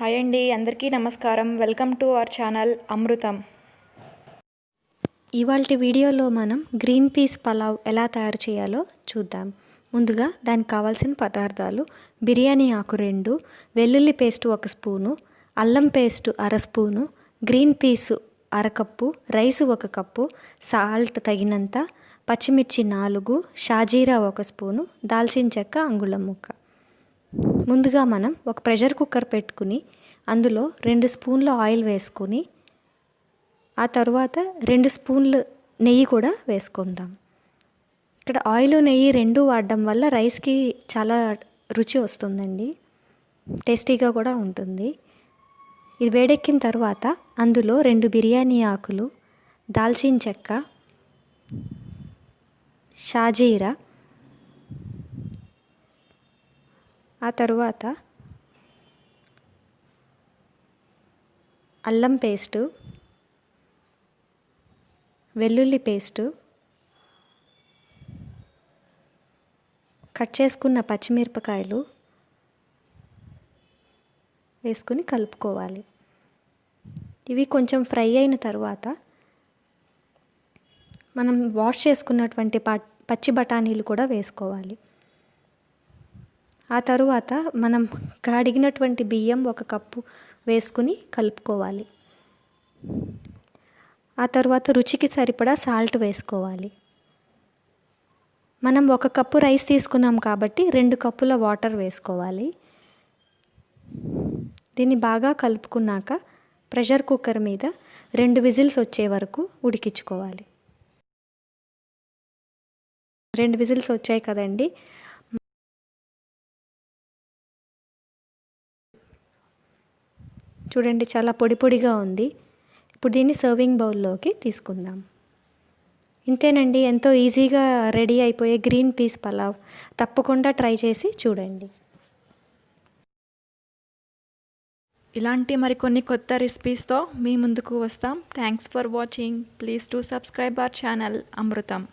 Hi అండి, అందరికీ నమస్కారం. వెల్కమ్ టు అవర్ ఛానల్ అమృతం. ఇవాల్టి వీడియోలో మనం గ్రీన్ పీస్ పలావ్ ఎలా తయారు చేయాలో చూద్దాం. ముందుగా దానికి కావాల్సిన పదార్థాలు: బిర్యానీ ఆకు 2, వెల్లుల్లి పేస్టు 1 స్పూను, అల్లం paste 1/2 spoon, green peas 1/2 cup, rice 1 cup, salt తగినంత, పచ్చిమిర్చి 4, షాజీరా 1 స్పూను, దాల్చిన చెక్క అంగుళం ముక్క. ముందుగా మనం ఒక ప్రెషర్ కుక్కర్ పెట్టుకుని అందులో 2 స్పూన్ల ఆయిల్ వేసుకొని ఆ తర్వాత 2 స్పూన్లు నెయ్యి కూడా వేసుకుందాం. ఇక్కడ ఆయిల్ నెయ్యి 2 వాడడం వల్ల రైస్కి చాలా రుచి వస్తుందండి, టేస్టీగా కూడా ఉంటుంది. ఇది వేడెక్కిన తర్వాత అందులో 2 బిర్యానీ ఆకులు, దాల్చిన చెక్క, షాజీరా, ఆ తర్వాత అల్లం పేస్టు, వెల్లుల్లి పేస్టు, కట్ చేసుకున్న పచ్చిమిరపకాయలు వేసుకుని కలుపుకోవాలి. ఇవి కొంచెం ఫ్రై అయిన తర్వాత మనం వాష్ చేసుకున్నటువంటి పచ్చి బఠానీలు కూడా వేసుకోవాలి. ఆ తరువాత మనం కడిగినటువంటి బియ్యం 1 కప్పు వేసుకుని కలుపుకోవాలి. ఆ తర్వాత రుచికి సరిపడా సాల్ట్ వేసుకోవాలి. మనం 1 కప్పు రైస్ తీసుకున్నాం కాబట్టి 2 కప్పుల వాటర్ వేసుకోవాలి. దీన్ని బాగా కలుపుకున్నాక ప్రెషర్ కుక్కర్ మీద 2 విజిల్స్ వచ్చే వరకు ఉడికించుకోవాలి. 2 విజిల్స్ వచ్చాయి కదండి. చూడండి, చాలా పొడి పొడిగా ఉంది. ఇప్పుడు దీన్ని సర్వింగ్ బౌల్లోకి తీసుకుందాం. ఇంతేనండి, ఎంతో ఈజీగా రెడీ అయిపోయే గ్రీన్ పీస్ పలావ్. తప్పకుండా ట్రై చేసి చూడండి. ఇలాంటి మరికొన్ని కొత్త రెసిపీస్తో మీ ముందుకు వస్తాం. Thanks for watching. Please to subscribe our channel Amrutham.